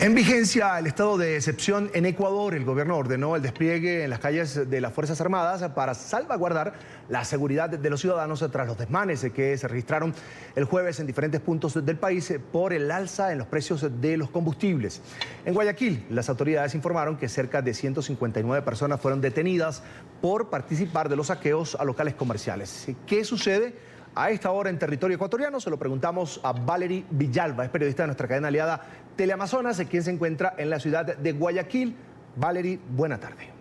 En vigencia el estado de excepción en Ecuador, el gobierno ordenó el despliegue en las calles de las Fuerzas Armadas para salvaguardar la seguridad de los ciudadanos tras los desmanes que se registraron el jueves en diferentes puntos del país por el alza en los precios de los combustibles. En Guayaquil, las autoridades informaron que cerca de 159 personas fueron detenidas por participar de los saqueos a locales comerciales. ¿Qué sucede a esta hora en territorio ecuatoriano? Se lo preguntamos a Valery Villalba, es periodista de nuestra cadena aliada Teleamazonas, quien se encuentra en la ciudad de Guayaquil. Valery, buena tarde.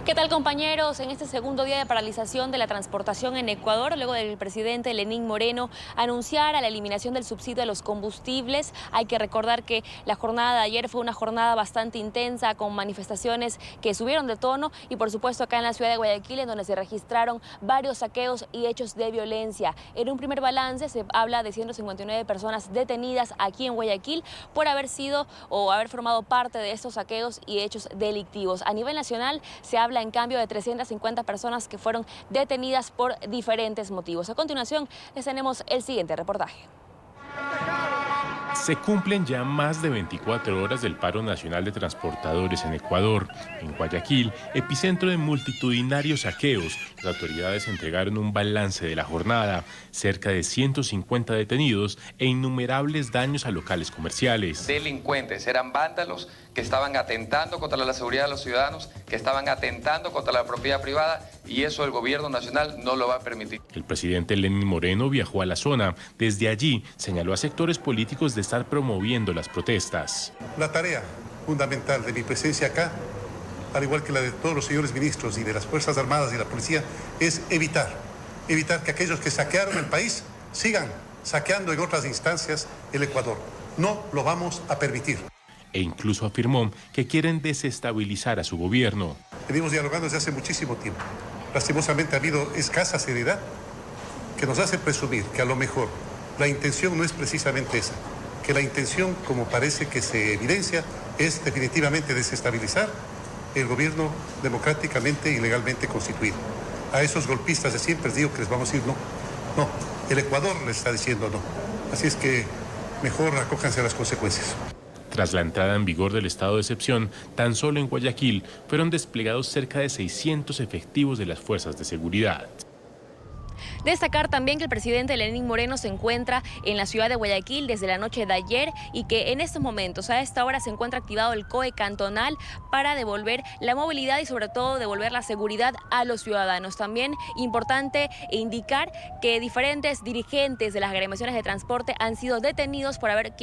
¿Qué tal, compañeros? En este segundo día de paralización de la transportación en Ecuador, luego del presidente Lenín Moreno anunciara la eliminación del subsidio a los combustibles, hay que recordar que la jornada de ayer fue una jornada bastante intensa, con manifestaciones que subieron de tono y, por supuesto, acá en la ciudad de Guayaquil, en donde se registraron varios saqueos y hechos de violencia. En un primer balance se habla de 159 personas detenidas aquí en Guayaquil por haber sido o haber formado parte de estos saqueos y hechos delictivos. A nivel nacional se habla en cambio de 350 personas que fueron detenidas por diferentes motivos. A continuación les tenemos el siguiente reportaje. Se cumplen ya más de 24 horas del paro nacional de transportadores en Ecuador. En Guayaquil, epicentro de multitudinarios saqueos, las autoridades entregaron un balance de la jornada, cerca de 150 detenidos e innumerables daños a locales comerciales. Delincuentes, eran vándalos que estaban atentando contra la seguridad de los ciudadanos, que estaban atentando contra la propiedad privada, y eso el gobierno nacional no lo va a permitir. El presidente Lenín Moreno viajó a la zona. Desde allí señaló a sectores políticos de estar promoviendo las protestas. La tarea fundamental de mi presencia acá, al igual que la de todos los señores ministros y de las Fuerzas Armadas y la policía, es evitar que aquellos que saquearon el país sigan saqueando en otras instancias el Ecuador. No lo vamos a permitir. E incluso afirmó que quieren desestabilizar a su gobierno. Venimos dialogando desde hace muchísimo tiempo. Lastimosamente ha habido escasa seriedad que nos hace presumir que a lo mejor la intención no es precisamente esa, que la intención, como parece que se evidencia, es definitivamente desestabilizar el gobierno democráticamente y legalmente constituido. A esos golpistas de siempre les digo que les vamos a decir no. No, el Ecuador les está diciendo no. Así es que mejor acójanse a las consecuencias. Tras la entrada en vigor del estado de excepción, tan solo en Guayaquil fueron desplegados cerca de 600 efectivos de las fuerzas de seguridad. Destacar también que el presidente Lenín Moreno se encuentra en la ciudad de Guayaquil desde la noche de ayer y que en estos momentos, a esta hora, se encuentra activado el COE cantonal para devolver la movilidad y sobre todo devolver la seguridad a los ciudadanos. También importante indicar que diferentes dirigentes de las agremiaciones de transporte han sido detenidos por haber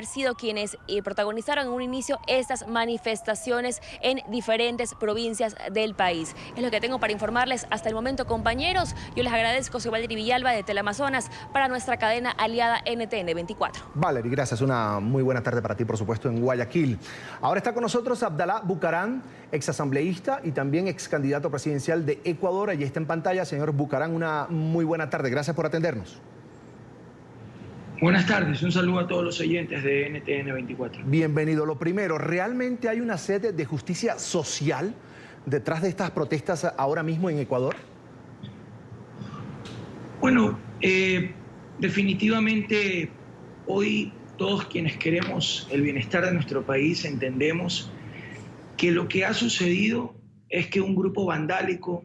sido quienes protagonizaron en un inicio estas manifestaciones en diferentes provincias del país. Es lo que tengo para informarles hasta el momento, compañeros. Yo les agradezco, soy Valery Villalba de Teleamazonas para nuestra cadena aliada NTN 24. Valery, gracias. Una muy buena tarde para ti, por supuesto, en Guayaquil. Ahora está con nosotros Abdalá Bucaram, exasambleísta y también ex candidato presidencial de Ecuador. Allí está en pantalla. Señor Bucaram, una muy buena tarde. Gracias por atendernos. Buenas tardes. Un saludo a todos los oyentes de NTN 24. Bienvenido. Lo primero, ¿realmente hay una sed de justicia social detrás de estas protestas ahora mismo en Ecuador? Bueno, definitivamente hoy todos quienes queremos el bienestar de nuestro país entendemos que lo que ha sucedido es que un grupo vandálico,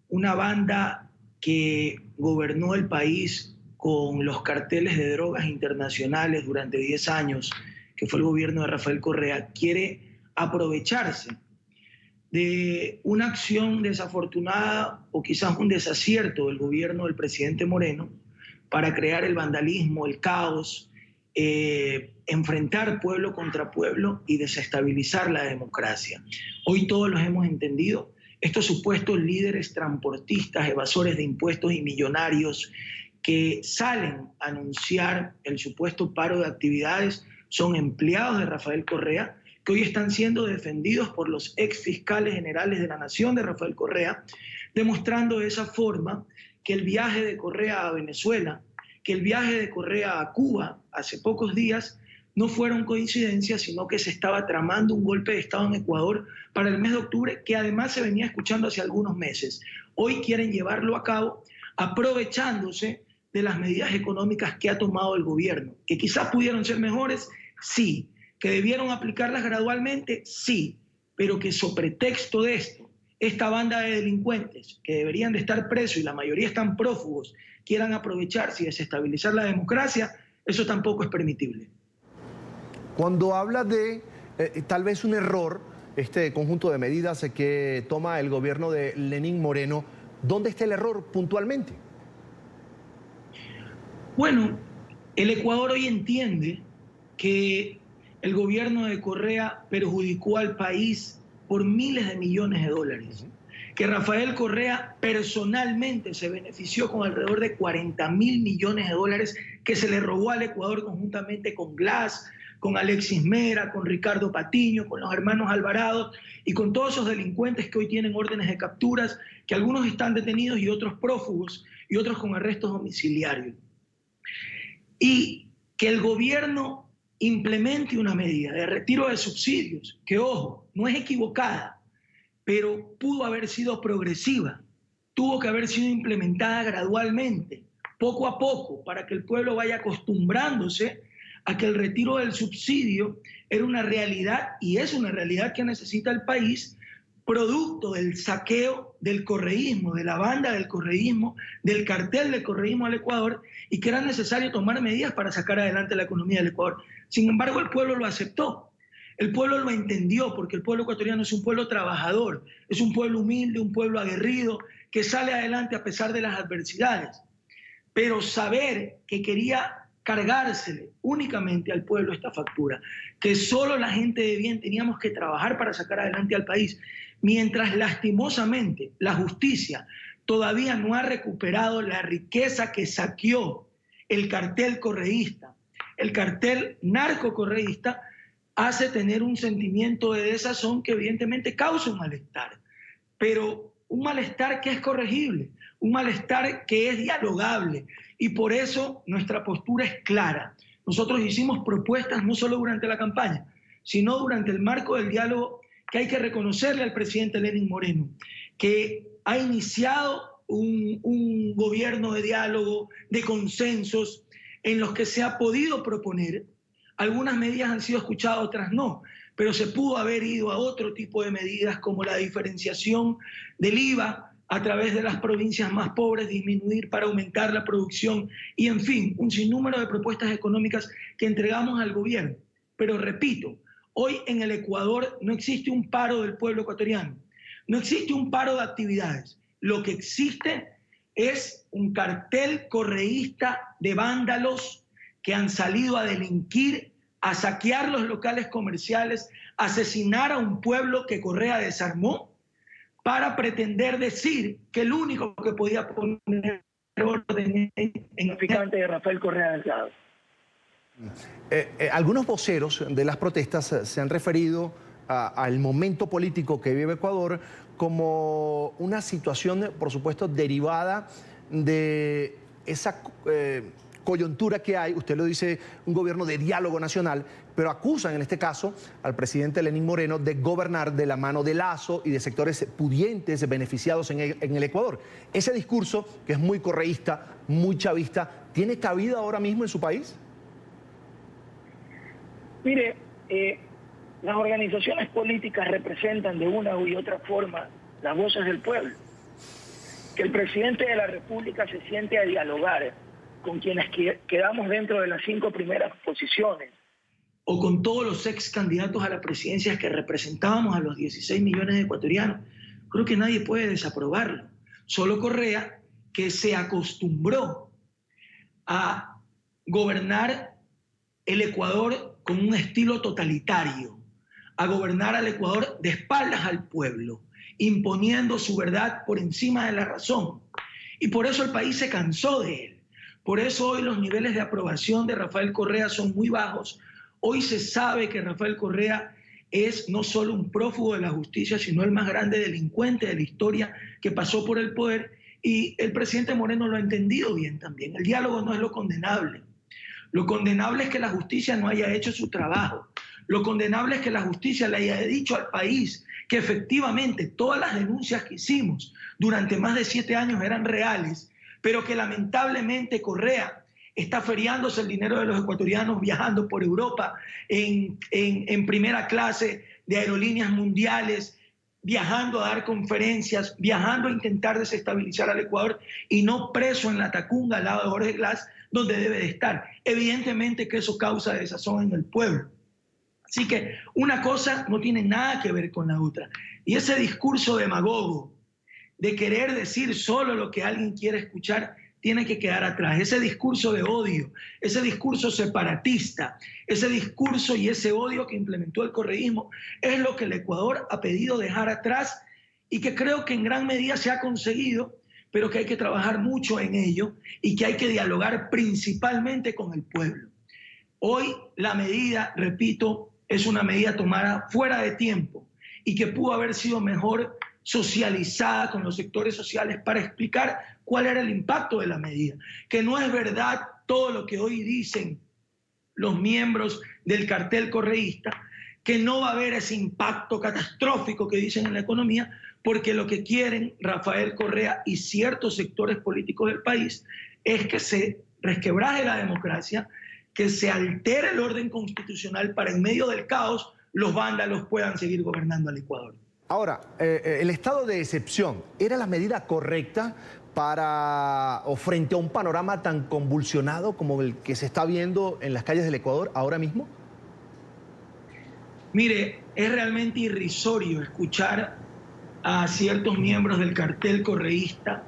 una banda que gobernó el país con los carteles de drogas internacionales durante 10 años, que fue el gobierno de Rafael Correa, quiere aprovecharse de una acción desafortunada o quizás un desacierto del gobierno del presidente Moreno para crear el vandalismo, el caos, enfrentar pueblo contra pueblo y desestabilizar la democracia. Hoy todos los hemos entendido. Estos supuestos líderes transportistas, evasores de impuestos y millonarios que salen a anunciar el supuesto paro de actividades son empleados de Rafael Correa, que hoy están siendo defendidos por los ex fiscales generales de la Nación de Rafael Correa, demostrando de esa forma que el viaje de Correa a Venezuela, que el viaje de Correa a Cuba hace pocos días no fueron coincidencias, sino que se estaba tramando un golpe de Estado en Ecuador para el mes de octubre, que además se venía escuchando hace algunos meses. Hoy quieren llevarlo a cabo aprovechándose de las medidas económicas que ha tomado el gobierno, que quizás pudieron ser mejores, sí, que debieron aplicarlas gradualmente, sí, pero que sobre pretexto de esto, esta banda de delincuentes que deberían de estar presos y la mayoría están prófugos, quieran aprovecharse y desestabilizar la democracia, eso tampoco es permitible. Cuando habla de tal vez un error, este conjunto de medidas que toma el gobierno de Lenín Moreno, ¿dónde está el error puntualmente? Bueno, el Ecuador hoy entiende que el gobierno de Correa perjudicó al país por miles de millones de dólares, que Rafael Correa personalmente se benefició con alrededor de 40.000 millones de dólares que se le robó al Ecuador conjuntamente con Glass, con Alexis Mera, con Ricardo Patiño, con los hermanos Alvarado y con todos esos delincuentes que hoy tienen órdenes de capturas, que algunos están detenidos y otros prófugos y otros con arrestos domiciliarios. Y que el gobierno implemente una medida de retiro de subsidios, que ojo, no es equivocada, pero pudo haber sido progresiva, tuvo que haber sido implementada gradualmente, poco a poco, para que el pueblo vaya acostumbrándose a que el retiro del subsidio era una realidad y es una realidad que necesita el país, producto del saqueo del correísmo, de la banda del correísmo, del cartel del correísmo al Ecuador, y que era necesario tomar medidas para sacar adelante la economía del Ecuador. Sin embargo, el pueblo lo aceptó, el pueblo lo entendió, porque el pueblo ecuatoriano es un pueblo trabajador, es un pueblo humilde, un pueblo aguerrido, que sale adelante a pesar de las adversidades. Pero saber que quería cargársele únicamente al pueblo esta factura, que solo la gente de bien teníamos que trabajar para sacar adelante al país, mientras lastimosamente la justicia todavía no ha recuperado la riqueza que saqueó el cartel correísta, el cartel narcocorreísta, hace tener un sentimiento de desazón que evidentemente causa un malestar, pero un malestar que es corregible, un malestar que es dialogable, y por eso nuestra postura es clara. Nosotros hicimos propuestas no solo durante la campaña, sino durante el marco del diálogo, que hay que reconocerle al presidente Lenín Moreno, que ha iniciado un gobierno de diálogo, de consensos, en los que se ha podido proponer. Algunas medidas han sido escuchadas, otras no, pero se pudo haber ido a otro tipo de medidas como la diferenciación del IVA a través de las provincias más pobres, disminuir para aumentar la producción y, en fin, un sinnúmero de propuestas económicas que entregamos al gobierno. Pero repito, hoy en el Ecuador no existe un paro del pueblo ecuatoriano, no existe un paro de actividades. Lo que existe es un cartel correísta de vándalos que han salido a delinquir, a saquear los locales comerciales, a asesinar a un pueblo que Correa desarmó, para pretender decir que el único que podía poner orden en el traficante de Rafael Correa Delgado. Algunos voceros de las protestas se han referido al momento político que vive Ecuador como una situación, por supuesto, derivada de esa coyuntura que hay, usted lo dice, un gobierno de diálogo nacional, pero acusan en este caso al presidente Lenín Moreno de gobernar de la mano de Lazo y de sectores pudientes beneficiados en el Ecuador. Ese discurso, que es muy correísta, muy chavista, ¿tiene cabida ahora mismo en su país? Mire, las organizaciones políticas representan de una u otra forma las voces del pueblo. Que el presidente de la República se siente a dialogar con quienes quedamos dentro de las 5 primeras posiciones, o con todos los ex candidatos a la presidencia que representábamos a los 16 millones de ecuatorianos, creo que nadie puede desaprobarlo. Solo Correa, que se acostumbró a gobernar el Ecuador con un estilo totalitario, a gobernar al Ecuador de espaldas al pueblo, imponiendo su verdad por encima de la razón. Y por eso el país se cansó de él. Por eso hoy los niveles de aprobación de Rafael Correa son muy bajos. Hoy se sabe que Rafael Correa es no solo un prófugo de la justicia, sino el más grande delincuente de la historia que pasó por el poder, y el presidente Moreno lo ha entendido bien también. El diálogo no es lo condenable. Lo condenable es que la justicia no haya hecho su trabajo. Lo condenable es que la justicia le haya dicho al país que efectivamente todas las denuncias que hicimos durante más de 7 años eran reales, pero que lamentablemente Correa está feriándose el dinero de los ecuatorianos viajando por Europa en primera clase de aerolíneas mundiales, viajando a dar conferencias, viajando a intentar desestabilizar al Ecuador y no preso en la Tacunga al lado de Jorge Glass, donde debe de estar. Evidentemente que eso causa desazón en el pueblo. Así que una cosa no tiene nada que ver con la otra. Y ese discurso demagogo de querer decir solo lo que alguien quiere escuchar tiene que quedar atrás. Ese discurso de odio, ese discurso separatista, ese discurso y ese odio que implementó el correísmo es lo que el Ecuador ha pedido dejar atrás y que creo que en gran medida se ha conseguido, pero que hay que trabajar mucho en ello y que hay que dialogar principalmente con el pueblo. Hoy la medida, repito, es una medida tomada fuera de tiempo y que pudo haber sido mejor socializada con los sectores sociales para explicar cuál era el impacto de la medida. Que no es verdad todo lo que hoy dicen los miembros del cartel correísta, que no va a haber ese impacto catastrófico que dicen en la economía, porque lo que quieren Rafael Correa y ciertos sectores políticos del país es que se resquebraje la democracia, que se altere el orden constitucional para en medio del caos los vándalos puedan seguir gobernando al Ecuador. Ahora, el estado de excepción, ¿era la medida correcta o frente a un panorama tan convulsionado como el que se está viendo en las calles del Ecuador ahora mismo? Mire, es realmente irrisorio escuchar a ciertos miembros del cartel correísta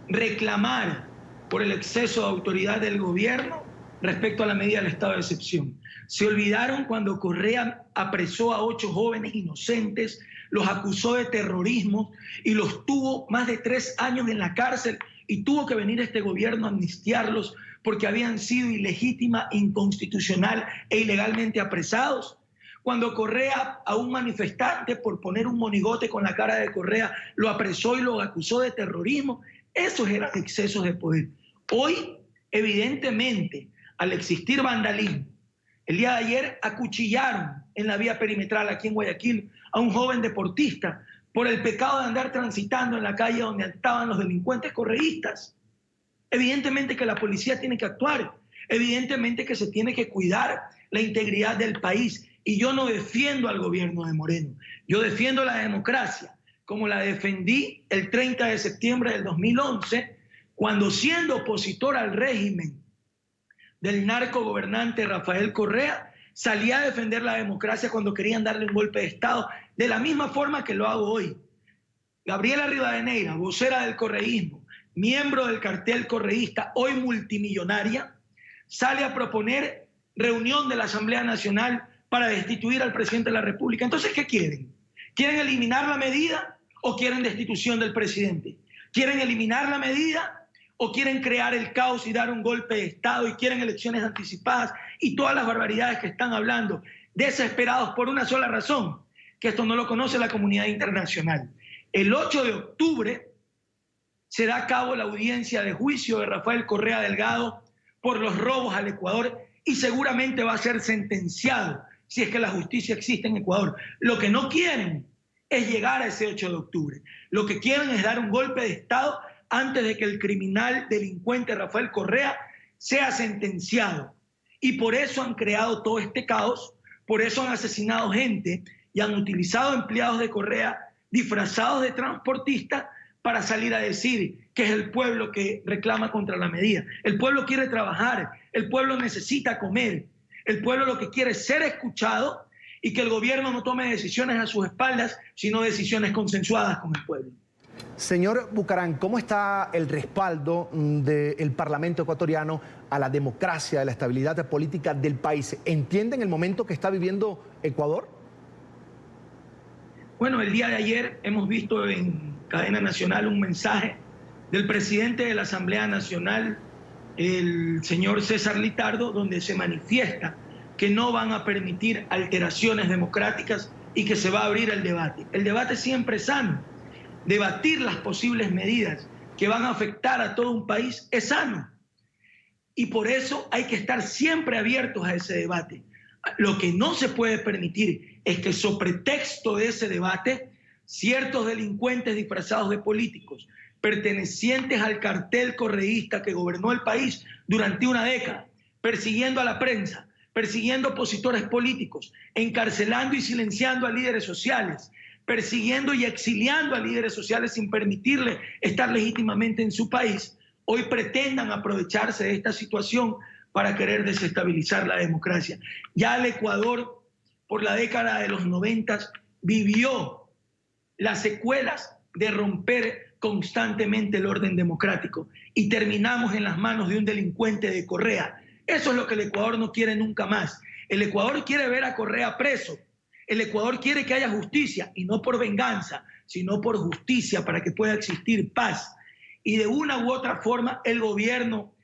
reclamar por el exceso de autoridad del gobierno respecto a la medida del estado de excepción. Se olvidaron cuando Correa apresó a 8 jóvenes inocentes, los acusó de terrorismo y los tuvo más de 3 años en la cárcel y tuvo que venir este gobierno a amnistiarlos porque habían sido ilegítima, inconstitucional e ilegalmente apresados. Cuando Correa a un manifestante por poner un monigote con la cara de Correa lo apresó y lo acusó de terrorismo, esos eran excesos de poder. Hoy, evidentemente, al existir vandalismo, el día de ayer acuchillaron en la vía perimetral aquí en Guayaquil a un joven deportista por el pecado de andar transitando en la calle donde estaban los delincuentes correístas. Evidentemente que la policía tiene que actuar, evidentemente que se tiene que cuidar la integridad del país. Y yo no defiendo al gobierno de Moreno, yo defiendo la democracia, como la defendí el 30 de septiembre del 2011, cuando siendo opositor al régimen del narcogobernante Rafael Correa, salí a defender la democracia cuando querían darle un golpe de Estado, de la misma forma que lo hago hoy. Gabriela Rivadeneira, vocera del correísmo, miembro del cartel correísta, hoy multimillonaria, sale a proponer reunión de la Asamblea Nacional para destituir al presidente de la República. Entonces, ¿qué quieren? ¿Quieren eliminar la medida o quieren destitución del presidente? ¿Quieren eliminar la medida o quieren crear el caos y dar un golpe de Estado y quieren elecciones anticipadas y todas las barbaridades que están hablando, desesperados por una sola razón, que esto no lo conoce la comunidad internacional? El 8 de octubre se da a cabo la audiencia de juicio de Rafael Correa Delgado por los robos al Ecuador y seguramente va a ser sentenciado si es que la justicia existe en Ecuador. Lo que no quieren es llegar a ese 8 de octubre. Lo que quieren es dar un golpe de Estado antes de que el criminal delincuente Rafael Correa sea sentenciado. Y por eso han creado todo este caos, por eso han asesinado gente y han utilizado empleados de Correa disfrazados de transportistas para salir a decir que es el pueblo que reclama contra la medida. El pueblo quiere trabajar, el pueblo necesita comer, el pueblo lo que quiere es ser escuchado y que el gobierno no tome decisiones a sus espaldas, sino decisiones consensuadas con el pueblo. Señor Bucaram, ¿cómo está el respaldo del Parlamento ecuatoriano a la democracia, a la estabilidad política del país? ¿Entienden el momento que está viviendo Ecuador? Bueno, el día de ayer hemos visto en cadena nacional un mensaje del presidente de la Asamblea Nacional, el señor César Litardo, donde se manifiesta que no van a permitir alteraciones democráticas y que se va a abrir el debate. El debate siempre es sano. Debatir las posibles medidas que van a afectar a todo un país es sano. Y por eso hay que estar siempre abiertos a ese debate. Lo que no se puede permitir es que sobre pretexto de ese debate, ciertos delincuentes disfrazados de políticos, pertenecientes al cartel correísta que gobernó el país durante una década, persiguiendo a la prensa, persiguiendo opositores políticos, encarcelando y silenciando a líderes sociales, persiguiendo y exiliando a líderes sociales sin permitirle estar legítimamente en su país, hoy pretendan aprovecharse de esta situación para querer desestabilizar la democracia. Ya el Ecuador, por la década de los 90, vivió las secuelas de romper constantemente el orden democrático y terminamos en las manos de un delincuente de Correa. Eso es lo que el Ecuador no quiere nunca más. El Ecuador quiere ver a Correa preso. El Ecuador quiere que haya justicia, y no por venganza, sino por justicia, para que pueda existir paz. Y de una u otra forma, el gobierno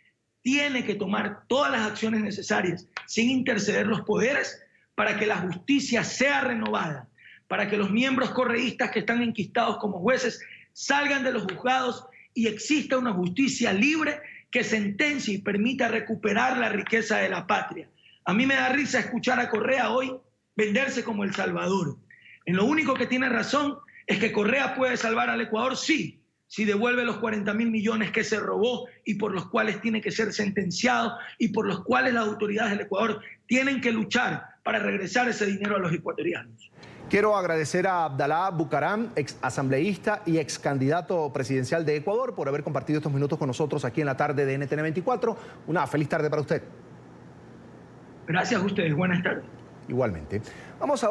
tiene que tomar todas las acciones necesarias, sin interceder los poderes, para que la justicia sea renovada, para que los miembros correístas que están enquistados como jueces salgan de los juzgados y exista una justicia libre que sentencie y permita recuperar la riqueza de la patria. A mí me da risa escuchar a Correa hoy venderse como El Salvador. En lo único que tiene razón es que Correa puede salvar al Ecuador, sí, si devuelve los 40.000 millones que se robó y por los cuales tiene que ser sentenciado y por los cuales las autoridades del Ecuador tienen que luchar para regresar ese dinero a los ecuatorianos. Quiero agradecer a Abdalá Bucaram, ex asambleísta y ex candidato presidencial de Ecuador, por haber compartido estos minutos con nosotros aquí en la tarde de NTN 24. Una feliz tarde para usted. Gracias a ustedes. Buenas tardes. Igualmente. Vamos a